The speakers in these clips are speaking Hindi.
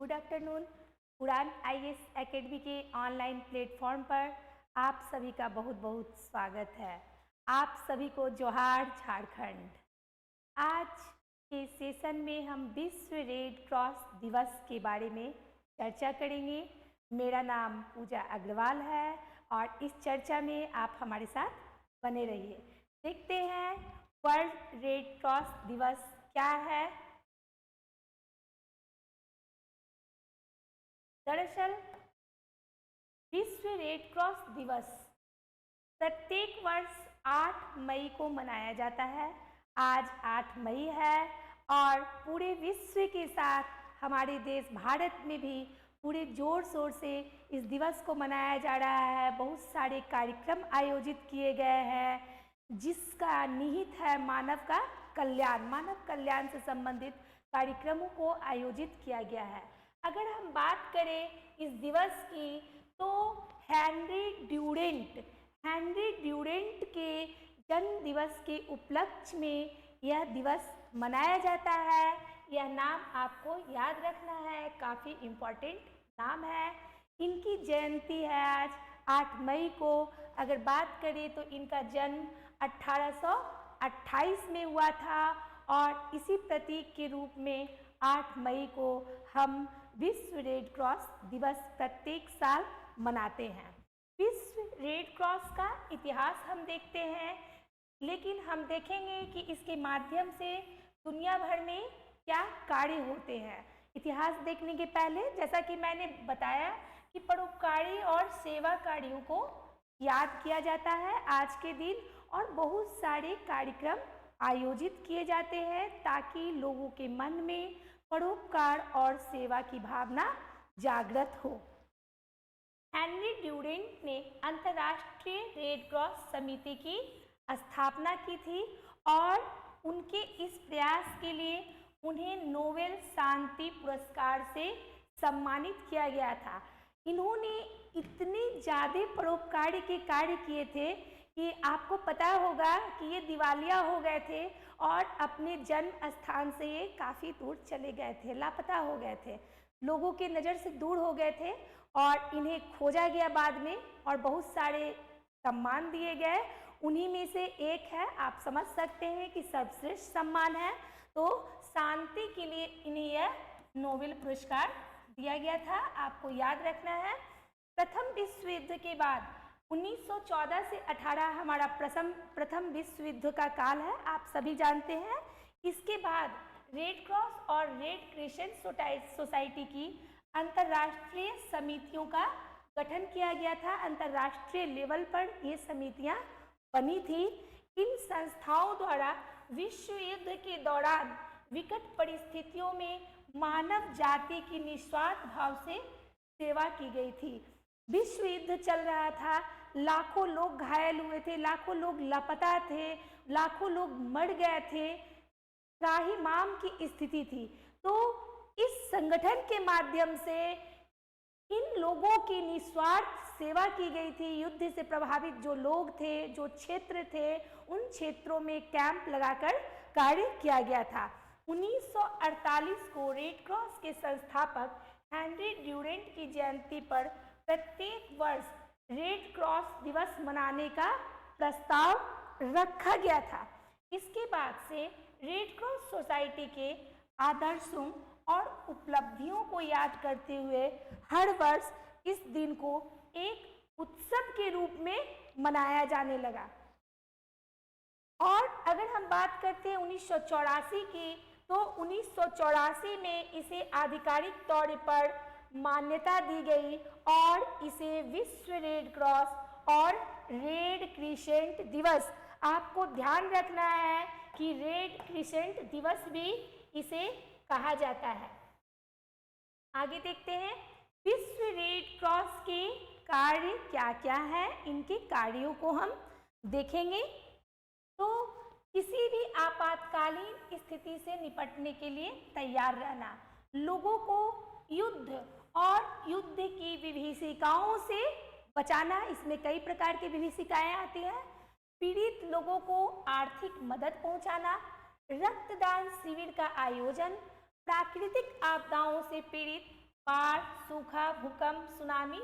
Good afternoon. उड़ान आईएएस एकेडमी के ऑनलाइन प्लेटफॉर्म पर आप सभी का बहुत बहुत स्वागत है। आप सभी को जोहार झारखंड। आज के सेशन में हम विश्व रेड क्रॉस दिवस के बारे में चर्चा करेंगे। मेरा नाम पूजा अग्रवाल है और इस चर्चा में आप हमारे साथ बने रहिए। देखते हैं वर्ल्ड रेड क्रॉस दिवस क्या है। दरअसल विश्व रेड क्रॉस दिवस प्रत्येक वर्ष 8 मई को मनाया जाता है। आज 8 मई है और पूरे विश्व के साथ हमारे देश भारत में भी पूरे जोर शोर से इस दिवस को मनाया जा रहा है। बहुत सारे कार्यक्रम आयोजित किए गए हैं जिसका निहित है मानव का कल्याण। मानव कल्याण से संबंधित कार्यक्रमों को आयोजित किया गया है। अगर हम बात करें इस दिवस की तो हेनरी ड्यूरेंट के जन्म दिवस के उपलक्ष्य में यह दिवस मनाया जाता है। यह नाम आपको याद रखना है, काफ़ी इम्पोर्टेंट नाम है। इनकी जयंती है आज 8 मई को। अगर बात करें तो इनका जन्म 1828 में हुआ था और इसी प्रतीक के रूप में 8 मई को हम विश्व रेड क्रॉस दिवस प्रत्येक साल मनाते हैं। विश्व रेड क्रॉस का इतिहास हम देखते हैं, लेकिन हम देखेंगे कि इसके माध्यम से दुनिया भर में क्या कार्य होते हैं। इतिहास देखने के पहले जैसा कि मैंने बताया कि परोपकारी और सेवा कार्यों को याद किया जाता है आज के दिन, और बहुत सारे कार्यक्रम आयोजित किए जाते हैं ताकि लोगों के मन में परोपकार और सेवा की भावना जागृत हो। हेनरी ड्यूरेंट ने अंतर्राष्ट्रीय रेड क्रॉस समिति की स्थापना की थी और उनके इस प्रयास के लिए उन्हें नोबेल शांति पुरस्कार से सम्मानित किया गया था। इन्होंने इतने ज़्यादा परोपकारी के कार्य किए थे कि आपको पता होगा कि ये दिवालिया हो गए थे और अपने जन्म स्थान से ये काफ़ी दूर चले गए थे, लापता हो गए थे, लोगों के नज़र से दूर हो गए थे और इन्हें खोजा गया बाद में और बहुत सारे सम्मान दिए गए। उन्हीं में से एक है, आप समझ सकते हैं कि सर्वश्रेष्ठ सम्मान है, तो शांति के लिए इन्हें यह नोबेल पुरस्कार दिया गया था। आपको याद रखना है। प्रथम विश्व युद्ध के बाद 1914 से 18 हमारा प्रथम विश्व युद्ध का काल है, आप सभी जानते हैं। इसके बाद रेड क्रॉस और रेड क्रिसेंट सोसाइटी की अंतर्राष्ट्रीय समितियों का गठन किया गया था। अंतर्राष्ट्रीय लेवल पर ये समितियां बनी थी। इन संस्थाओं द्वारा विश्व युद्ध के दौरान विकट परिस्थितियों में मानव जाति की निस्वार्थ भाव से सेवा की गई थी। विश्व युद्ध चल रहा था, लाखों लोग घायल हुए थे, लाखों लोग लापता थे, लाखों लोग मर गए थे, त्राहिमाम की स्थिति थी। तो इस संगठन के माध्यम से इन लोगों की निस्वार्थ सेवा की गई थी। युद्ध से प्रभावित जो लोग थे, जो क्षेत्र थे, उन क्षेत्रों में कैंप लगाकर कार्य किया गया था। 1948 को रेड क्रॉस के संस्थापक हेनरी ड्यूरेंट की जयंती पर प्रत्येक वर्ष रेड क्रॉस दिवस मनाने का प्रस्ताव रखा गया था। इसके बाद से रेड क्रॉस सोसाइटी के आदर्शों और उपलब्धियों को याद करते हुए हर वर्ष इस दिन को एक उत्सव के रूप में मनाया जाने लगा। और अगर हम बात करते हैं 1984 की, तो 1984 में इसे आधिकारिक तौर पर मान्यता दी गई और इसे विश्व रेड क्रॉस और रेड क्रिसेंट दिवस, आपको ध्यान रखना है कि रेड क्रिसेंट दिवस भी इसे कहा जाता है। आगे देखते हैं विश्व रेड क्रॉस के कार्य क्या क्या है। इनके कार्यों को हम देखेंगे। तो किसी भी आपातकालीन स्थिति से निपटने के लिए तैयार रहना, लोगों को युद्ध और युद्ध की विभीषिकाओं से बचाना, इसमें कई प्रकार की विभीषिकाएं आती हैं। पीड़ित लोगों को आर्थिक मदद पहुंचाना, रक्तदान शिविर का आयोजन, प्राकृतिक आपदाओं से पीड़ित बाढ़, सूखा, भूकंप, सुनामी,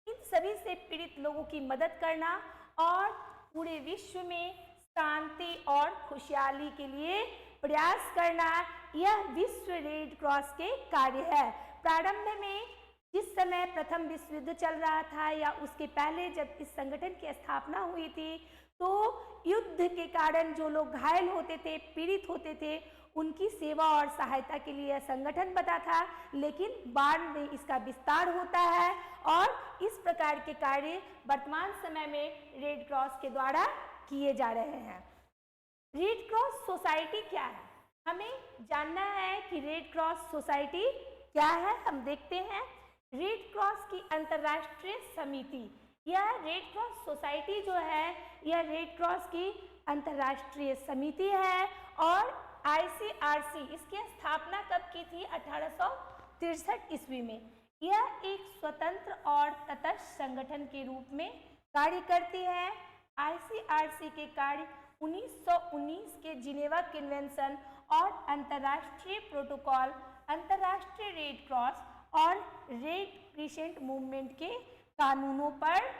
इन सभी से पीड़ित लोगों की मदद करना और पूरे विश्व में शांति और खुशहाली के लिए प्रयास करना, यह विश्व रेड क्रॉस के कार्य है। प्रारंभ में जिस समय प्रथम विश्व युद्ध चल रहा था या उसके पहले जब इस संगठन की स्थापना हुई थी, तो युद्ध के कारण जो लोग घायल होते थे, पीड़ित होते थे, उनकी सेवा और सहायता के लिए यह संगठन बना था। लेकिन बाद में इसका विस्तार होता है और इस प्रकार के कार्य वर्तमान समय में रेड क्रॉस के द्वारा किए जा रहे हैं। रेड क्रॉस सोसाइटी क्या है? हमें जानना है कि रेड क्रॉस सोसाइटी क्या है। हम देखते हैं रेड क्रॉस की अंतर्राष्ट्रीय समिति, यह रेड क्रॉस सोसाइटी जो है, यह रेड क्रॉस की अंतर्राष्ट्रीय समिति है। और ICRC, इसकी स्थापना कब की थी? 1863 ईस्वी में। यह एक स्वतंत्र और तटस्थ संगठन के रूप में कार्य करती है। ICRC के कार्य 1919 के जिनेवा कन्वेंशन और अंतर्राष्ट्रीय प्रोटोकॉल, अंतर्राष्ट्रीय रेड क्रॉस और रेड क्रिसेंट मूवमेंट के कानूनों पर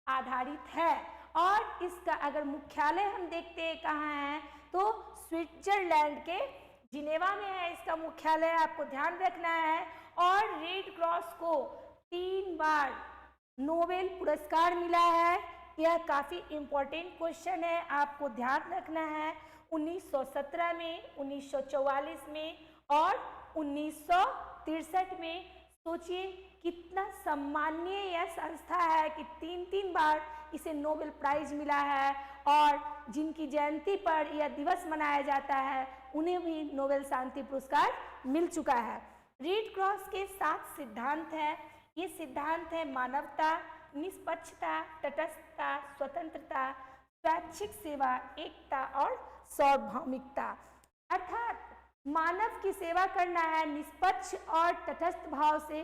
आधारित है। और इसका अगर मुख्यालय हम देखते हैं कहाँ है, तो स्विट्जरलैंड के जिनेवा में है इसका मुख्यालय, आपको ध्यान रखना है। और रेड क्रॉस को 3 बार नोबेल पुरस्कार मिला है। यह काफ़ी इम्पोर्टेंट क्वेश्चन है, आपको ध्यान रखना है। 1917 में, 1944 में और 1963 में। सोचिए कितना सम्माननीय यह संस्था है कि 3 बार इसे नोबेल प्राइज मिला है और जिनकी जयंती पर यह दिवस मनाया जाता है, उन्हें भी नोबेल शांति पुरस्कार मिल चुका है। रेड क्रॉस के 7 सिद्धांत हैं। ये सिद्धांत है मानवता, निष्पक्षता, तटस्थता, स्वतंत्रता, स्वैच्छिक सेवा, एकता और सार्वभौमिकता। अर्थात मानव की सेवा करना है निष्पक्ष और तटस्थ भाव से।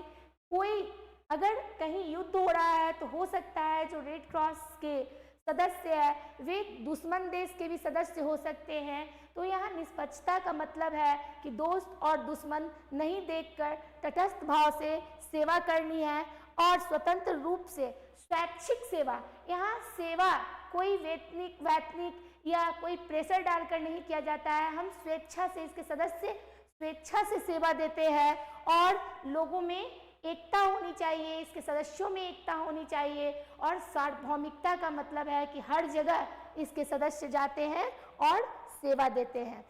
कोई अगर कहीं युद्ध हो रहा है तो हो सकता है जो रेड क्रॉस के सदस्य है वे दुश्मन देश के भी सदस्य हो सकते हैं। तो यहाँ निष्पक्षता का मतलब है कि दोस्त और दुश्मन नहीं देखकर तटस्थ भाव से सेवा करनी है। और स्वतंत्र रूप से स्वैच्छिक सेवा, यहाँ सेवा कोई वैतनिक या कोई प्रेशर डालकर नहीं किया जाता है। हम स्वेच्छा से, इसके सदस्य स्वेच्छा से सेवा देते हैं और लोगों में एकता होनी चाहिए, इसके सदस्यों में एकता होनी चाहिए। और सार्वभौमिकता का मतलब है कि हर जगह इसके सदस्य जाते हैं और सेवा देते हैं।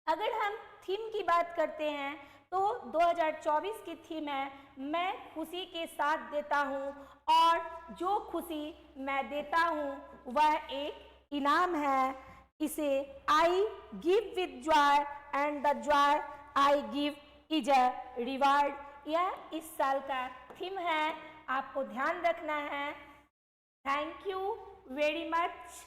अगर हम थीम की बात करते हैं तो 2024 की थीम है मैं खुशी के साथ देता हूँ, और जो खुशी मैं देता हूँ वह एक इनाम है। इसे I give with Joy and the Joy I give is a reward, यह इस साल का थीम है, आपको ध्यान रखना है। Thank you very much.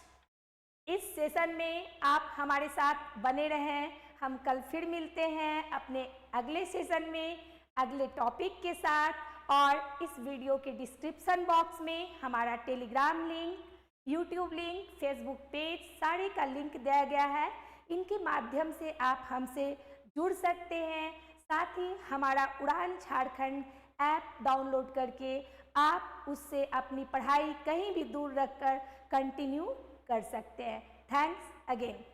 इस सेशन में आप हमारे साथ बने रहें। हम कल फिर मिलते हैं अपने अगले सेशन में अगले टॉपिक के साथ। और इस वीडियो के डिस्क्रिप्शन बॉक्स में हमारा Telegram link, YouTube link, Facebook page सारे का लिंक दिया गया है। इनके माध्यम से आप हमसे जुड़ सकते हैं। साथ ही हमारा उड़ान झारखंड ऐप डाउनलोड करके आप उससे अपनी पढ़ाई कहीं भी दूर रखकर कंटिन्यू कर सकते हैं। Thanks again.